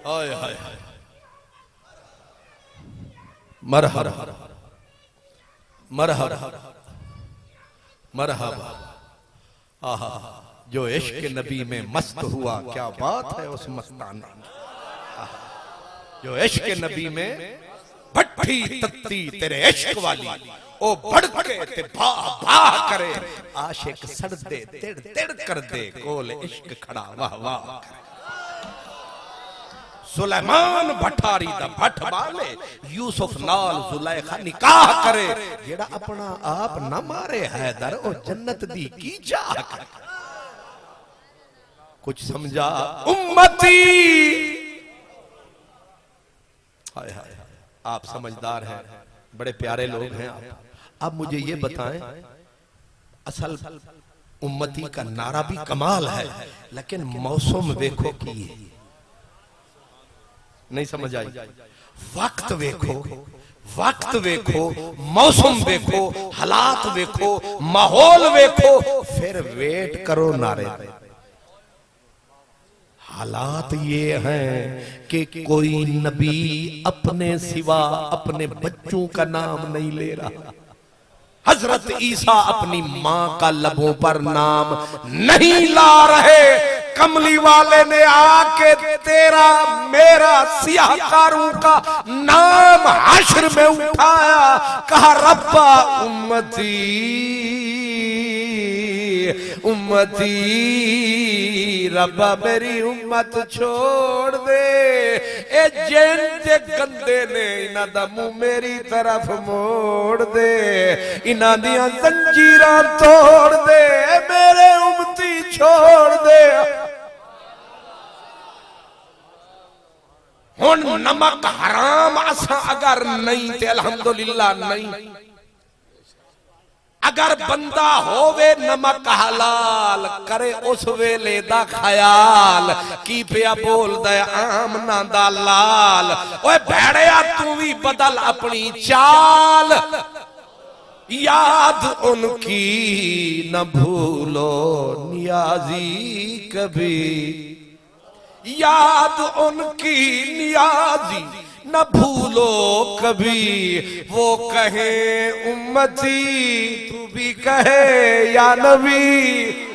हाय हाय मरहबा मरहबा मरहबा। आहा, जो इश्क नबी में मस्त हुआ, क्या बात है उस मस्ताने। जो इश्क नबी में भट्टी तत्ती तेरे इश्क वाली, ओ भड़के ते भा भा करे, आशिक सड़ दे तिड़ तिड़ कर दे, कोल इश्क खड़ा वाह वाह करे। सुलेमान भट्टारी दा भट्ट वाले यूसुफ नाल जुलेखा निकाह करे, जेड़ा अपना आप न मारे हैदर, ओ जन्नत दी की चाह करे। कुछ समझा उम्मती? हाय हाय, आप समझदार हैं, बड़े प्यारे लोग हैं आप। अब मुझे ये बताएं, असल उम्मती का नारा भी कमाल है, लेकिन मौसम देखो की नहीं समझ आई। वक्त देखो, वक्त देखो, मौसम देखो, हालात देखो, माहौल देखो, फिर वेट करो नारे। हालात ये हैं कि कोई नबी अपने सिवा अपने बच्चों का नाम नहीं ले रहा। हजरत ईसा अपनी मां का लबों पर नाम नहीं ला रहे। कमली वाले ने आके तेरा मेरा सियाकारों का नाम हश्र में उठाया, कहा रब्बा उम्मती उम्मती, रब्बा मेरी उम्मत छोड़ दे। ए जिन दे गंदे ने इन्हां दा मुंह मेरी तरफ मोड़ दे, इन्हां दियां जंजीरां तोड़ दे, मेरे उम्मती छोड़ दे। हुण नमक हराम असा अगर नहीं ते अल्हम्दुलिल्लाह नहीं, अगर बंदा होवे नमक हलाल करे उस वेले दा ख्याल, की पिया बोल दे आमना दा लाल। ओए भेड़िया तू भी बदल अपनी चाल, याद उनकी न भूलो नियाजी कभी, याद उनकी नियाजी न भूलो कभी। वो कहे उम्मती तू भी कहे या नबी,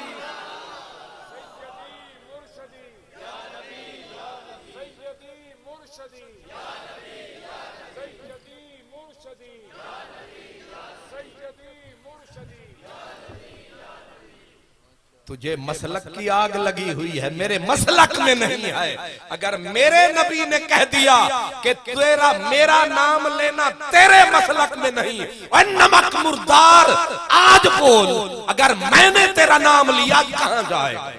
तुझे मसलक की आग लगी हुई है, मेरे मसलक में नहीं है। अगर मेरे नबी ने कह दिया कि तेरा मेरा नाम लेना तेरे मसलक में नहीं, और नमक मुर्दार आज बोल, अगर मैंने तेरा नाम लिया कहां जाएगा।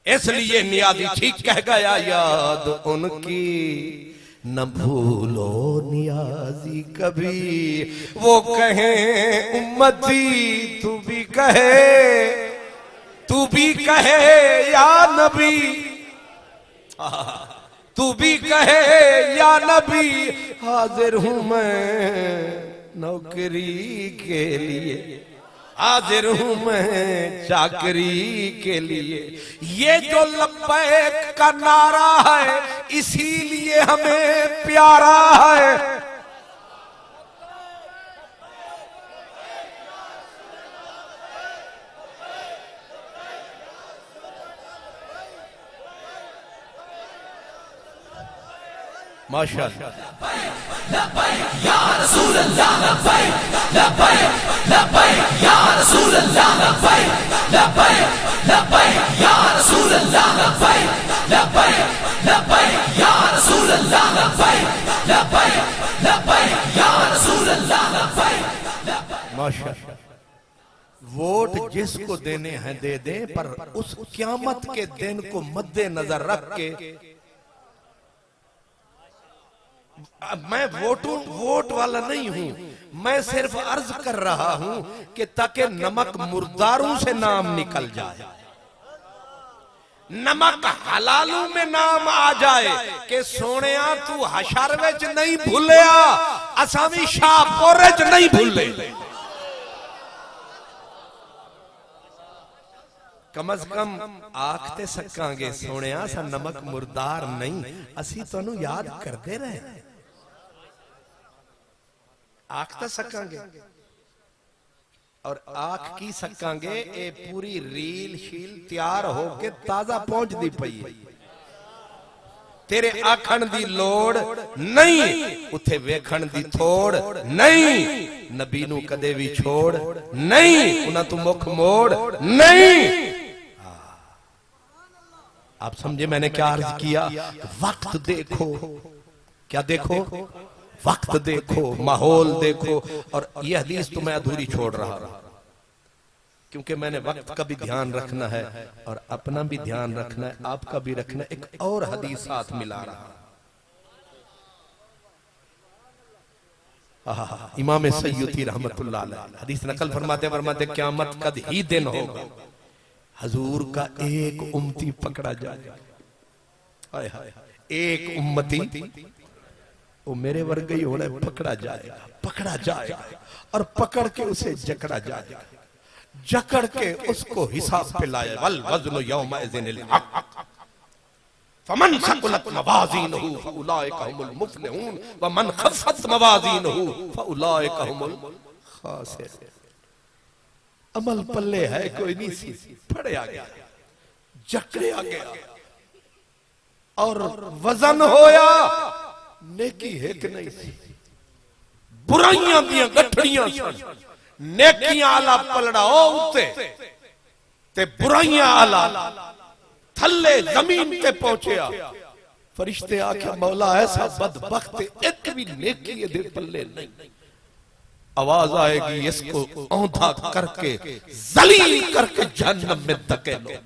इसलिए नियाजी ठीक कह गया, याद उनकी न भूलो नियाजी कभी। वो कहे उम्मती तू भी कहे, तू भी कहे या नबी, तू भी कहे या नबी। हाजिर हूं मैं नौकरी के लिए, हाजिर हूं मैं चाकरी के लिए। ये जो लब्बैक का नारा है इसीलिए हमें प्यारा है। माशाअल्लाह, लब्बैक या रसूल अल्लाह, लब्बैक लब्बैक लब्बैक या रसूल अल्लाह, लब्बैक लब्बैक लब्बैक या रसूल अल्लाह, लब्बैक लब्बैक लब्बैक या रसूल अल्लाह, लब्बैक लब्बैक लब्बैक या रसूल अल्लाह, लब्बैक। माशाअल्लाह, वोट जिसको देने हैं दे दें, पर उस क़यामत के दिन को मद्देनजर रख के मैं वोट वाला नहीं हूं, मैं सिर्फ अर्ज कर रहा हूं कि ताकि नमक मुर्दारों से नाम निकल जाए, नमक हलालू में नाम आ जाए कि सोनिया तू हशर विच नहीं भूलिया, असा भी शाहपुर विच नहीं भूले। कम अज कम आख ते सकांगे सोनिया सा नमक मुर्दार नहीं, असी तुहानू याद करते रहे। आख तो सकांगे और आख की सकांगे, ए पूरी रील शील तैयार होके ताजा पहुंचती पई है। तेरे आखण दी लोड़ नहीं, उथे वेखण दी थोड़ नहीं। नबी नू कदे भी छोड़ नहीं, उन्हां तू मुख मोड़ नहीं। आप समझे मैंने क्या अर्ज किया? वक्त देखो, क्या देखो? वक्त देखो, माहौल देखो। और यह हदीस तो मैं अधूरी छोड़ रहा था, क्योंकि मैंने वक्त का भी ध्यान रखना है और अपना भी ध्यान रखना है, आपका भी रखना है। एक और हदीस साथ मिला रहा। इमाम सय्युती रहमतुल्लाह अलैह हदीस नकल फरमाते फरमाते क़यामत कद ही दिन होगा, हजूर का एक उम्मती पकड़ा जाएगा। हाय हाय, एक उम्मती वो मेरे वर्ग ही होना, पकड़ा जाएगा, पकड़ा जाएगा और पकड़ के उसे जकड़ा जाएगा, जकड़ के उसको हिसाब पे लाए। वल वज़्नु यौमइज़िनिल हक़ फमन सक़ुलत मवाज़ीनुहु फ़उलाइका हुमुल मुफ़्लिहून व मन ख़फ़्फ़त मवाज़ीनुहु फ़उलाइका हुमुल ख़ासिरून। अमल पल्ले है कोई नहीं सी, पढ़या गया, जकड़या गया और वजन होया, नेकी है कि नहीं सी। बुराइयां दियां गठड़ियां सन, नेकियां आला पलड़ा उत्ते ते बुराइयां आला थल्ले जमीन ते पहुंचया। फरिश्ते आख्या मौला ऐसा बदबख्त एक भी नेकी दे पल्ले नहीं। आवाज आएगी इसको औंधा करके जलील करके जहन्नम में धकेलो,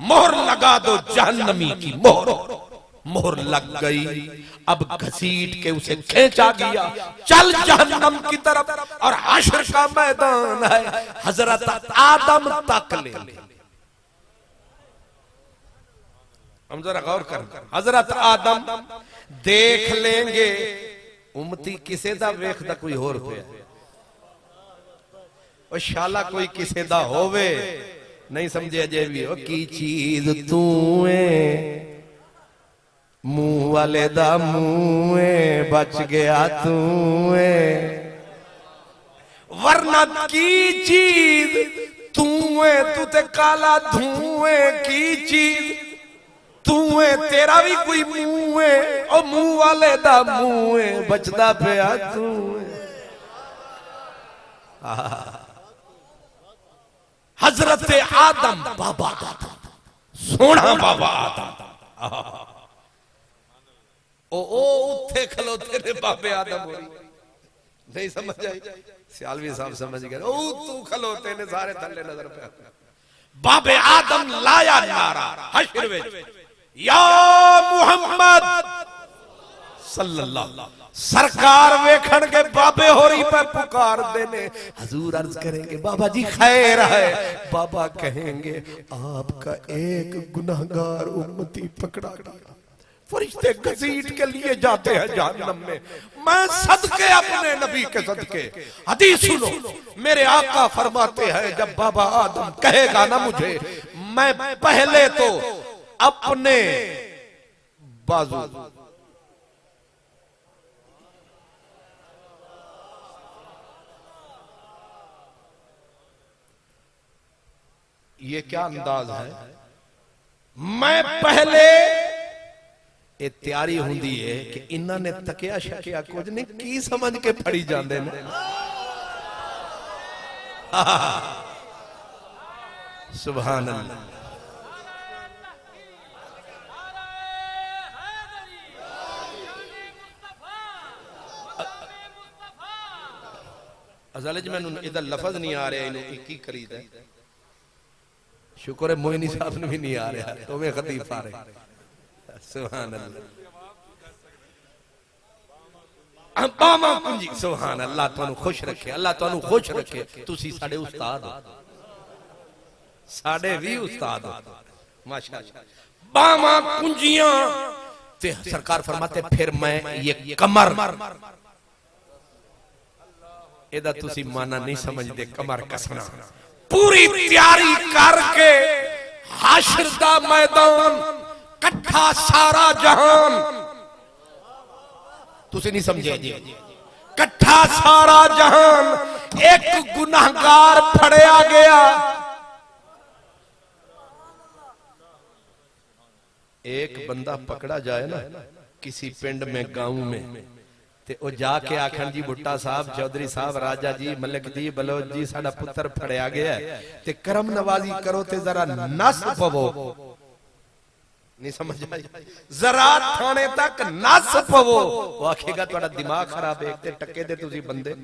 मोहर लगा दो जहन्नमी की मोहर। मोहर लग गई, अब घसीट के उसे खींचा गया, चल जहन्नम की तरफ। और हश्र का मैदान है, हजरत आदम तक ले। हम जरा गौर कर, हजरत आदम देख लेंगे उम्मती किसे दा वेखदा कोई होर पे ओ शाला कोई किसे दा होवे नहीं समझे अजे भी हो की चीज तू है, मुंह वाले दा मुंह है, बच गया तू है, वरना की चीज तू है, तू ते काला धुएं की चीज तू है, तेरा भी कोई मुंह है, ओ मुंह वाले दा मुंह है, बचदा पिया तू है। हजरत आदम बाबा आदम, सोना बाबा आदम, ओ उठे खलोते ने बाबे आदम हो रही नहीं समझ आई। सियालवी साहब समझ गए, ओ तू खलोते ने सारे थल्ले नजर पे। बाबे आदम लाया नारा हश्र विच, या मुहम्मद सल्लल्लाहु सरकार वेखण के बाबे होरी पर पुकार देने। हजूर अर्ज करेंगे बाबा जी खैर है, बाबा कहेंगे आपका एक गुनाहगार उम्मती पकड़ा गया। फरिश्ते घसीट के लिए जाते हैं जहन्नम में। मैं सदके अपने नबी के सदके हदीस सुनो, मेरे आका फरमाते हैं जब बाबा आदम कहेगा ना मुझे, मैं पहले तो अपने बाजू ये क्या अंदाज है, मैं पहले ये तैयारी होंदी है कि इन्होंने तकिया शकिया कुछ नहीं की समझ के फड़ी जाते ने। सुभान अल्लाह। असल च मैनू इधर लफज नहीं आ रहा, इन्हों की खरीद है। शुक्र है मोइनी साहब ने भी नहीं आ रहा, तो मैं खतीब आ रहे। सुभान अल्लाह। बामा कुंजी, सुभान अल्लाह, तुहानू खुश रखे, अल्लाह तुहानू खुश रखे। तुसी साडे उस्ताद हो, साडे भी उस्ताद हो माशाअल्लाह। बामा कुंजियां ते सरकार फरमाते फिर मैं ये कमर, एदा तुसी माना नहीं समझदे, कमर कसना पूरी तैयारी करके हाशर दा मैदान कट्ठा सारा जहान। तुसी नहीं समझे जी, कट्ठा सारा जहान एक गुनाहगार फड़िया गया। एक बंदा पकड़ा जाए ना किसी पिंड में गांव में ते ओ जाके आखन जी भुट्टा साहब, चौधरी साहब, राजा जी, मलिक जी, बलोच जी, साडा पुत्र फड़िया गया ते करम नवाजी करो ते जरा नस पवो। नहीं समझ आई? जरा थाने तक नस पवो। वो आखेगा तुहाडा दिमाग खराब है ते टके दे तुसी बंदे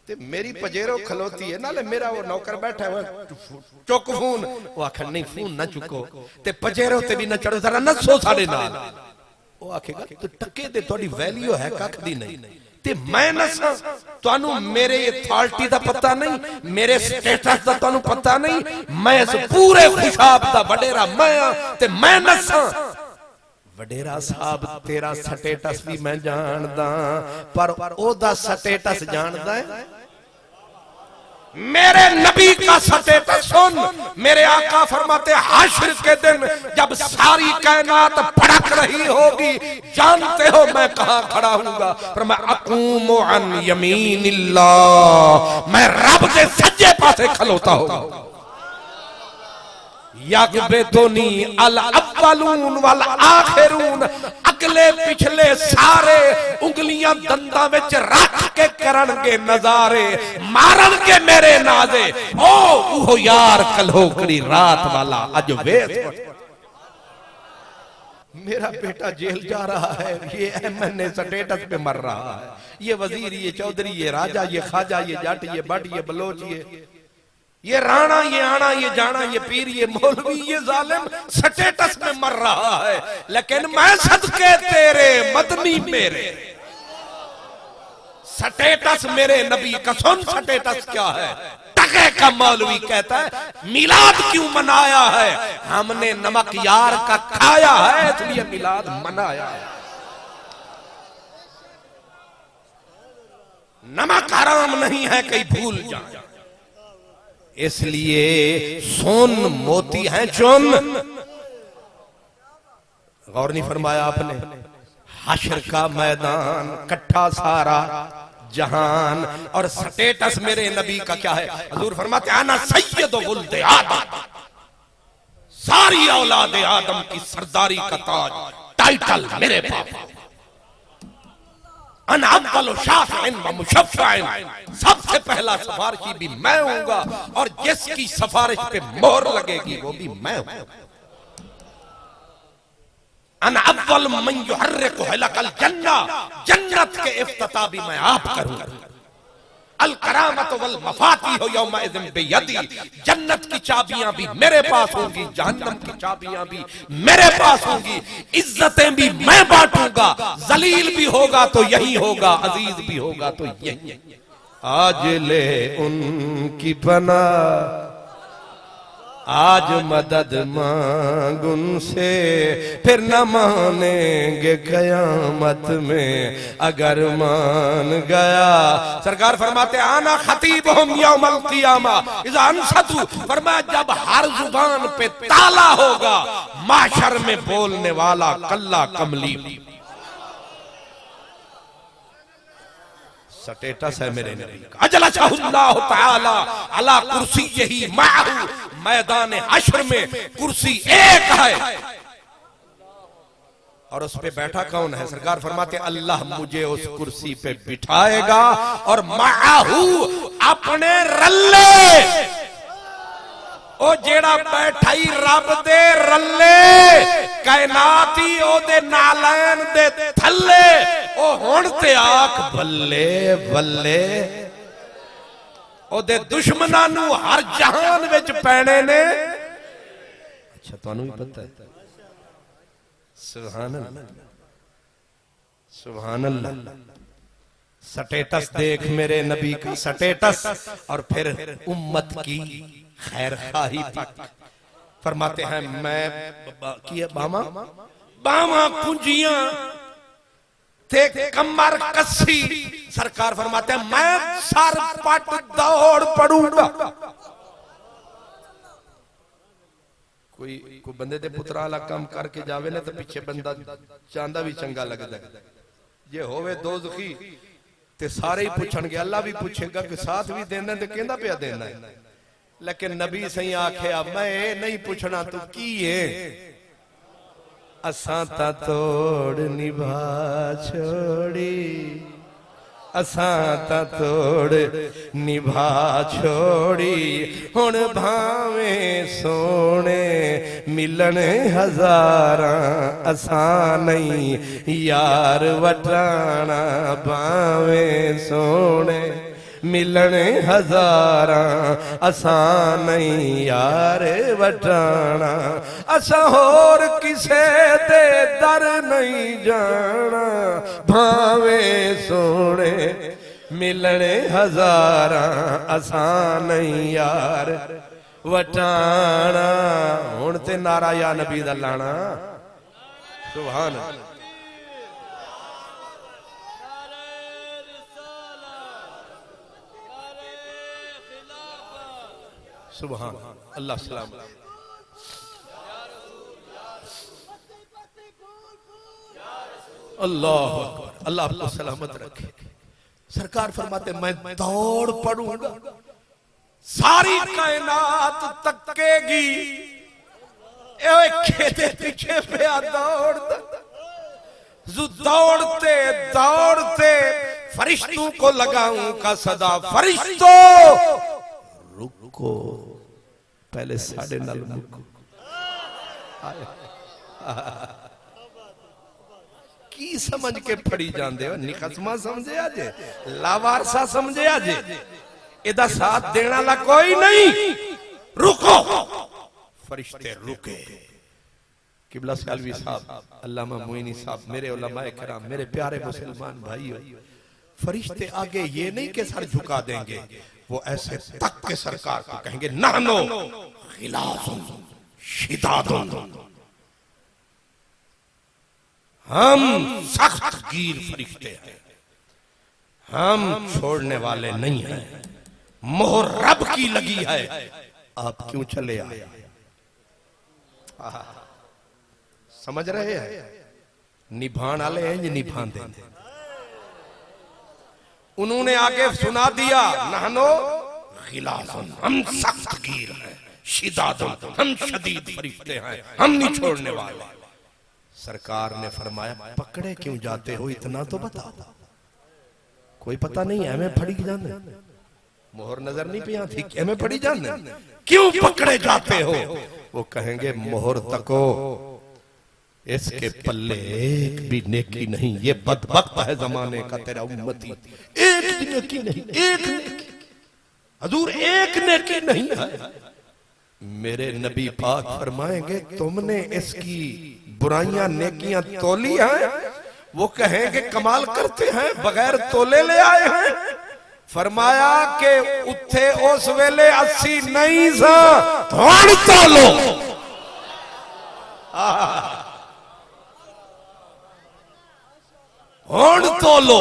ते मेरी पजेरो खलोती है नाले मेरा वो नौकर बैठा है चुक फोन। वो आखन नहीं फोन ना चुको ते पजेरो ते भी ना चढ़ो, जरा नसो साडे नाल। वो आखेगा तो टके दे थोड़ी वैल्यू है कख दी नहीं ते मैं नसा, तुहानू मेरे अथॉरिटी दा पता नहीं, मेरे स्टेटस दा तुहानू पता नहीं, मैं इस पूरे खुशाब दा वडेरा मैं ते मैं नसा। वडेरा साहब तेरा स्टेटस भी मैं जानदा पर ओदा स्टेटस जानदा है मेरे नबी का स्टेटस सुन। मेरे आका फरमाते हाशर के दिन जब सारी कायनात भड़क रही होगी, जानते हो मैं कहां खड़ा हूंगा? पर मैं अकूमु अन यमीनिल्लाह, मैं रब के सज्जे पासे खलोता हूं। यगबेतुनी अल अव्वलून वल आखिरून, अगले पिछले सारे उंगलियां दंदां विच रख के करनगे नजारे, मारनगे मेरे नाजे। ओ यार कलोकड़ी रात वाला अज वेख, मेरा बेटा जेल जा रहा है, ये एमएनए स्टेटस पे मर रहा है, ये वजीर, ये चौधरी, ये राजा, ये खाजा, ये जट, ये बट, ये बलोच, ये राणा, ये आना, ये जाना, ये पीर, ये मौलवी, ये जालिम स्टेटस में मर रहा है। लेकिन मैं सदके तेरे मदनी मेरे स्टेटस, मेरे नबी का सुन स्टेटस क्या है। टके का मौलवी कहता है मिलाद क्यों मनाया है? हमने नमक यार का खाया है इसलिए मिलाद मनाया है। नमक हराम नहीं है कहीं भूल जाए, इसलिए सोन मोती हैं चुन। गौर नहीं फरमाया आपने? हश्र का मैदान कट्ठा सारा जहान और स्टेटस मेरे नबी का क्या है? हुजूर फरमाते आना सैयद वुल्द आदम, सारी औलाद आदम की सरदारी का ताज, टाइटल मेरे पास। अना अव्वल शाफ़िइन व मुशफ़्फ़िइन, सबसे पहला सिफारिशी भी मैं हूंगा और जिसकी सिफारिश पे मोहर लगेगी वो भी मैं हूं। अना अव्वल मन युहर्रिकु हिलकल जन्ना, जन्नत के इफ्तिताह भी मैं आप करूंगा। अल करामत वल मफातिह यौमइज़िन बियदी, जन्नत की चाबियां भी मेरे पास होंगी, जहन्नम की चाबियां भी मेरे पास होंगी, इज्जतें भी मैं बांटूंगा, जलील भी होगा तो यही होगा, अजीज भी होगा तो यही। आज ले उनकी पना, आज मदद मांग उनसे, फिर न मानेंगे कयामत में अगर मान गया। सरकार फरमाते आना खतीबुहुम यौमल क़ियामा इज़ा अनसतू, फरमाया जब हर जुबान पे ताला होगा, माशर में बोलने वाला कल्ला कमली। स्टेटस है मेरे नबी का। अजलशहुल्लाह तआला अला कुर्सिय्यिही मअहू, मैदान हश्र में कुर्सी एक है और उस पे बैठा कौन है? सरकार फरमाते अल्लाह मुझे उस कुर्सी पे बिठाएगा और मअहू अपने रल्ले, ओ जेड़ा बैठा ही रब दे रल्ले, कायनाती ओदे नालैन दे थल्ले, ओ हुण ते आख बल्ले बल्ले, ओदे दुश्मनां नू हर जहान विच पैणे ने। अच्छा तुहानू भी पता है? सुभान अल्लाह, सुभान अल्लाह। स्टेटस देख मेरे नबी का स्टेटस और फिर उम्मत की खैर खाही तक। फरमाते हैं मैं किया बामा बामा कुंजियां ते कमर कसी, सरकार फरमाते हैं मैं सर पट दौड़ पड़ूंगा। कोई बंदे दे पुत्रा वाला काम करके जावे ना तो पीछे बंदा चांदा भी चंगा लगता है। जे होवे दोज़खी ते सारे ही पूछणगे, अल्लाह भी पूछेगा कि साथ भी देना ते कहंदा पिया देना है। लेकिन नबी सही आख्या मैं नहीं पूछना तू की है, असां ता तोड़ निभा छोड़ी, असां ता तोड़ निभा छोड़ी, हुण भावे सोने मिलन हजारां, असां नहीं यार वटाना, भावे सोने मिलन हजारां, असां नहीं यार वटाना, असां होर किसे दे दर नहीं जाना, भावे सोने मिलन हजारां, असां नहीं यार वटाना। हुण ते नारा या नबी दा लाना, सुभान अल्लाह। सुभान अल्लाह सलाम। अल्लाह अकबर, अल्लाह आपको सलामत रखे। सरकार फरमाते मैं दौड़ पड़ूंगा, सारी कायनात तकेगी, खेते पीछे पे दौड़ते दौड़ते फरिश्तों को लगाऊं का सदा, फरिश्तों रुको पहले साढ़े नाल मुको। की समझ के फड़ी जाते हो, निकस्मा समझे आजे, लावारसा समझे आजे, इदा साथ देना ला कोई नहीं, रुको। फरिश्ते रुके। किबला सालवी साहब, अल्लामा मोइनी साहब, मेरे उलमाए किराम, मेरे प्यारे मुसलमान भाइयों, फरिश्ते आगे ये नहीं कि सर झुका देंगे, वो ऐसे तक के सरकार को कहेंगे नहनो गिलाज़ुन शिदादुन, हम सख्त गिर फरिश्ते हैं, हम छोड़ने वाले नहीं हैं, मोहर रब की लगी है, आप क्यों चले आए। समझ रहे हैं, निभान वाले हैं, निभान देंगे। उन्होंने आगे सुना दिया नहनो गिलाज़ुन, हम सख्त गिर हैं, शिदादुन, हम शदीद फरिश्ते हैं, हम नहीं छोड़ने वाले। सरकार ने फरमाया पकड़े क्यों जाते हो, इतना तो बता। कोई पता नहीं है, हमें फड़ी जाने, मोहर नजर नहीं पिया थी, हमें फड़ी जाने, क्यों पकड़े जाते हो। वो कहेंगे मोहर तको, इसके पल्ले एक भी नेकी नहीं, ये बदबख्त है जमाने का तेरा उम्मती, एक भी नेकी नहीं, एक नेकी हजूर, एक नेकी नहीं है। मेरे नबी पाक फरमाएंगे तुमने इसकी बुराइयां नेकियां तोली हैं, वो कहेंगे कमाल करते हैं, बगैर तोले ले आए हैं। फरमाया कि उत्थे उस वेले 80 नहीं सा, हुण तोलो। हुण तोलो।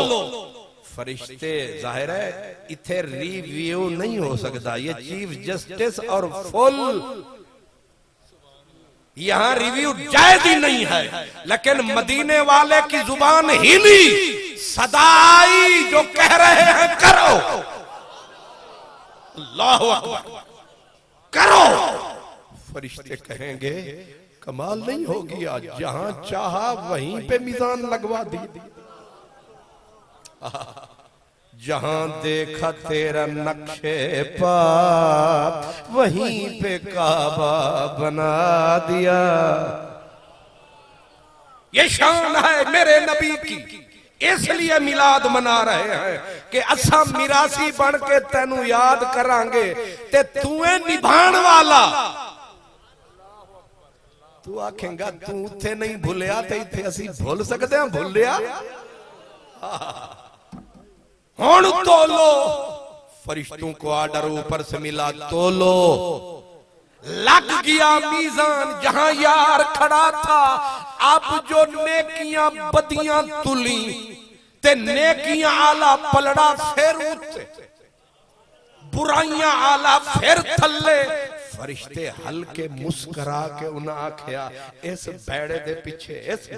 फरिश्ते जाहिर है इथे रिव्यू नहीं हो सकता, ये चीफ जस्टिस और फुल यहां रिव्यू जायज ही नहीं है। लेकिन मदीने वाले की जुबान हिली, सदाई जो कह रहे हैं करो, अल्लाहु अकबर, करो। फरिश्ते कहेंगे कमाल नहीं होगी, आज जहां चाहा वहीं पे मीजान लगवा दी, जहां देखा तेरा नक्शे पा वहीं पे काबा बना दिया। ये शान है मेरे नबी की, इसलिए मिलाद मना रहे हैं कि असा मिरासी बन के तेनू याद करांगे ते तूए निभाण वाला। तू आखेगा तू उथे नहीं भुलिया ते इथे असी भुल सकते हैं, भुलिया। हुण तोलो, फरिश्तों को आर्डर ऊपर से मिला, तोलो। लग गया मीजान जहां यार खड़ा था। अब जो नेकियां बदियां तुली ते नेकियां आला पलड़ा फिर उते, बुराइयां आला फिर थल्ले, फरिश्ते हल्के मुस्करा के उन्हें आख्या इस बैड़े दे पीछे, इस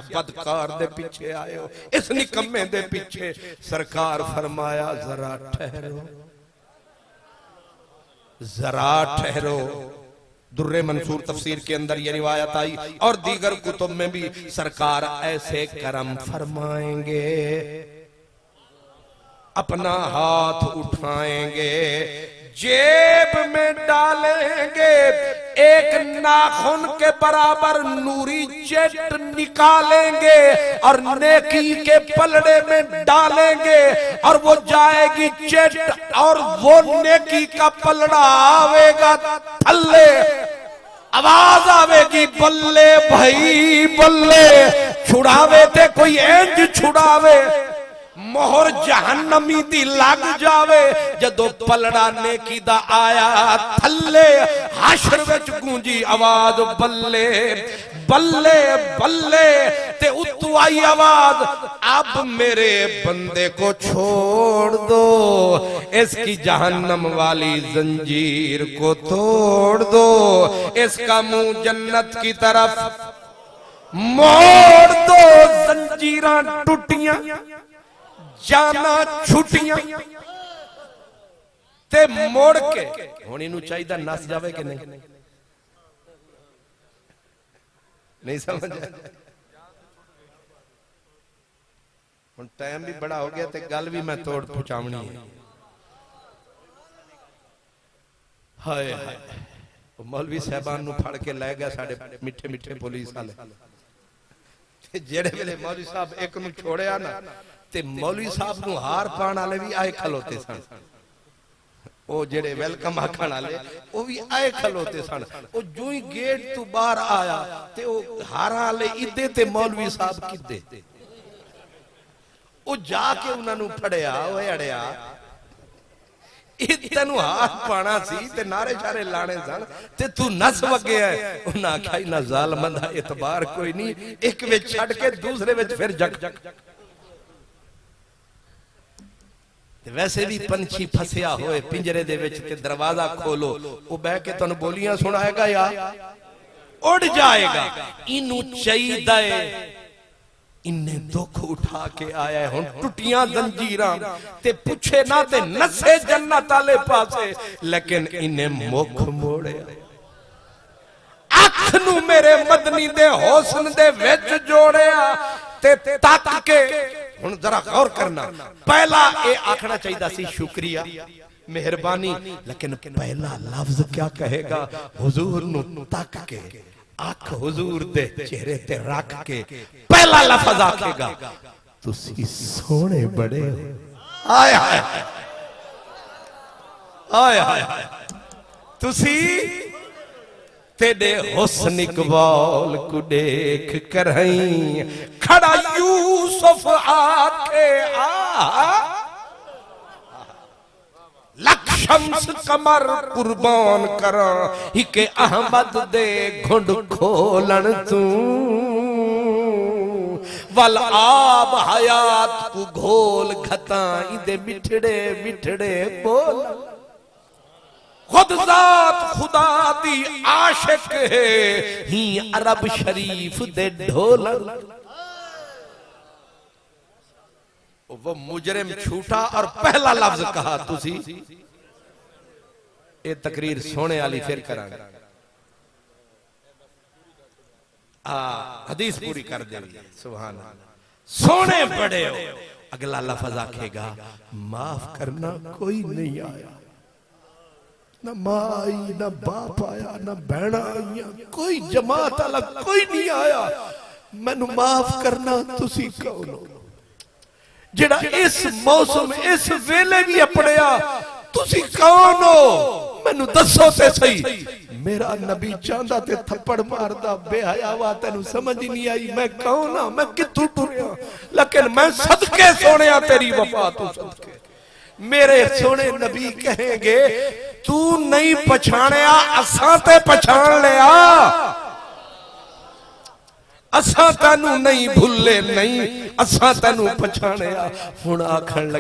बदकार दे पीछे आए हो, इस निकम्मे दे पीछे। सरकार फरमाया जरा ठहरो, जरा ठहरो। दुर्रे मंसूर तफसीर के अंदर ये रिवायत आई और दीगर कुतुब में भी सरकार ऐसे करम फरमाएंगे, अपना हाथ उठाएंगे, जेब में डालेंगे, एक नाखून के बराबर नूरी चेट निकालेंगे और नेकी के पलड़े में डालेंगे और वो जाएगी चेट और वो नेकी का पलड़ा आवेगा थल्ले, आवाज आवेगी बल्ले भाई बल्ले। छुड़ावे थे कोई इंज छुड़ावे, मोहर जहन्नमी दी लग जावे। जदों पलड़ा नेकी दा आया थल्ले, हाशर विच गूंजी आवाज बल्ले बल्ले बल्ले। ते उत्तों आई आवाज अब मेरे बंदे को छोड़ दो, इसकी जहन्नम वाली जंजीर को तोड़ दो, इसका मुंह जन्नत की तरफ मोड़ दो। जंजीरां टूटियां, जाना छुटियां ते मोड़ के हुण इनू चाहिदा नस जावे कि नहीं, नहीं समझ। हुण टाइम भी बड़ा हो गया ते गल भी मैं तोड़ पहुंचावनी है। हाय हाय, मौलवी साहबान नू फड़ के लै गया साडे मिठे मिठे पुलिस वाले। जेड़े वेले मौलवी साहब एक नू छोड़िया ना ते मौलवी साहब नू हार पाण वाले भी आए खलोते सन, ओ जेड़े वेलकम आखण वाले ओ भी आए खलोते सन। ओ जो ही गेट तू बाहर आया ते ओ हारा वाले इदे ते मौलवी साहब किदे, ओ जाके उन्हां नू फड़िया, ओए अड़िया तेनू हाथ पाना सी ते नारे शारे लाने सन ते तू नस वगे है। उन्हां आख्या इन्हां ज़ालमां दा एतबार कोई नहीं, एक विच छड़ के दूसरे विच फिर जग जग। वैसे भी पंछी फसिया होए पिंजरे दे विच ते दरवाजा खोलो, वो बह के तुहानू बोलियां सुनाएगा या उड़ जाएगा। इनू चाहिदा है, इन्हें दुख उठा के आया है। हुण टुटियां जंजीरां ते पुछे ना ते नसे जन्नत वाले पासे, लेकिन इन्हें मुख मोड़िया। अख नू मेरे मदनी दे हुस्न दे विच जोड़िया ते तक के। हुण जरा गौर करना, पहला ये आखना चाहिए सी शुक्रिया मेहरबानी, लेकिन पहला लफ्ज क्या कहेगा, हुजूर नू तक के, अख हुजूर दे चेहरे ते रख के पहला लफ्ज आखेगा तुसी सोहणे बड़े हो। हाय हाय हाय हाय, तुसी तेरे हुस्न इकबाल को देख कर खड़ा यूसुफ आके लख शम्स कमर कुर्बान करा हिके अहमद दे घुंड खोलन तू वल आब हयात को घोल खता इदे मिठड़े मिठड़े बोल। खुद जात खुदा दी आशिक है ही अरब शरीफ दे ढोलन। वो मुजरिम छूटा और पहला लफ्ज कहा तुसी। ये तकरीर सोने वाली फिर करांगे, हदीस पूरी कर देंगे। सुभान अल्लाह, सोने बड़े हो। अगला लफ्ज आखेगा माफ करना कोई नहीं आया, ना मां आई ना बाप आया ना बहना आईया, कोई जमात वाला कोई नहीं आया, मैनू माफ करना तुसी कौन हो जेड़ा इस मौसम इस वेले भी अपड़िया, तुसी कौन हो मैनू दसो ते सही। मेरा नबी चाहता ते थप्पड़ मारदा बेहयावा, तेनू समझ ही नहीं आई मैं कौन हां, मैं कित्थों टुरिया, लेकिन मैं सदके सोनिया तेरी वफा तू सदके। मेरे सोने नबी कहेंगे तू नहीं पछाणिया असां ते पछाण लिया। असा तेनू नहीं भुले नहीं, असा तेनू पछाणिया। हुण आखण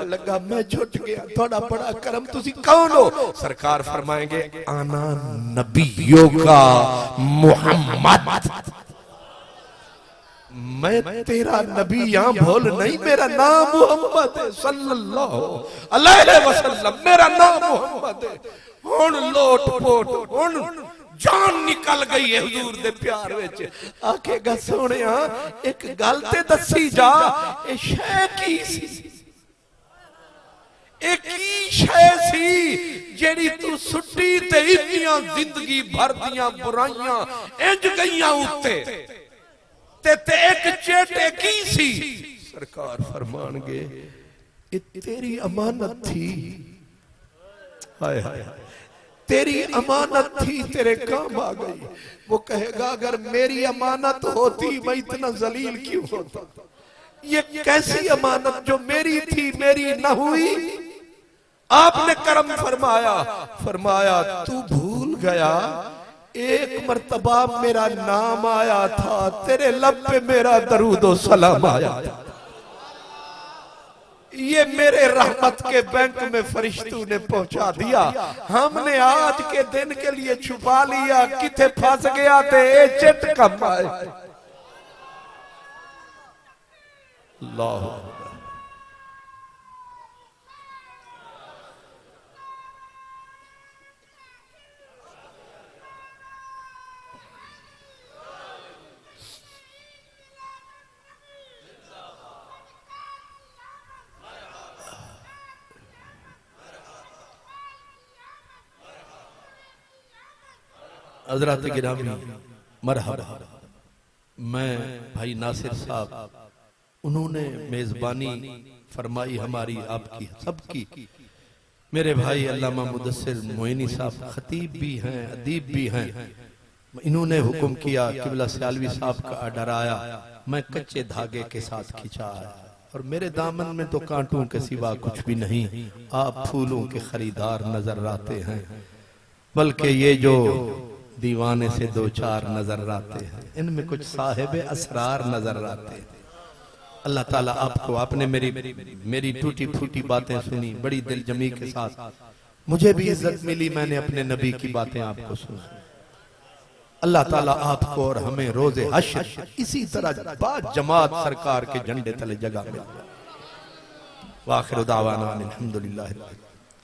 लगा मैं झुट गया, थोड़ा बड़ा करम, तुसी कौन हो? सरकार फरमाएंगे आना नबियों का मोहम्मद, मैं तेरा नबी यहाँ भूल नहीं, मेरा नाम मोहम्मद है सल्लल्लाहु अलैहि वसल्लम, मेरा नाम मोहम्मद है। हुण लोट पोट, हुण जान निकल गई है हुजूर दे प्यार विच। आखेगा सोहणिया एक गल ते दसी जा, ए शै की सी, एक की शै सी जेड़ी तू सुट्टी ते इन्नियां जिंदगी भर दियां बुराइयां इंज गईयां उत्ते, ते एक चेटे की सी? सरकार फरमानगे ये तेरी अमानत थी। हाय हाय, तेरी अमानत थी, तेरे काम आ गई। वो कहेगा अगर मेरी अमानत होती मैं इतना जलील क्यों होता? ये कैसी अमानत जो मेरी थी मेरी न हुई? आपने करम फरमाया, फरमाया तू भूल गया एक मर्तबा मेरा नाम आया था, तेरे लब पे मेरा दरूदो सलाम आया था। ये मेरे रहमत के बैंक में फरिश्तों ने पहुंचा दिया, हमने आज के दिन के लिए छुपा लिया, किथे फंस गया थे ए चिट कम आए। अल्लाह हज़रात गिरामी मरहबा। मैं भाई नासिर साहब, उन्होंने मेजबानी फरमाई हमारी आपकी सबकी। मेरे भाई अल्लामा मुदस्सिर मोइनी साहब खतीब भी हैं, अदीब भी हैं। इन्होंने हुक्म किया, किबला सियालवी साहब का ऑर्डर आया, मैं कच्चे धागे के साथ खिंचा है और मेरे दामन में तो कांटों के सिवा कुछ भी नहीं, आप फूलों के खरीदार नजर आते हैं, बल्कि ये जो दीवाने से दो चार नजर आते हैं, इनमें कुछ साहिब असरार नजर आते हैं। अल्लाह ताला आपको, आपने मेरी टूटी फूटी बातें सुनी बड़ी दिल जमी के साथ, मुझे भी इज्जत मिली, मैंने अपने नबी की बातें आपको सुनी। अल्लाह ताला आपको और हमें रोजे हश्र इसी तरह बाद जमात सरकार के झंडे तले जगह मिले। वाखिर दावाना अल्हम्दुलिल्लाह।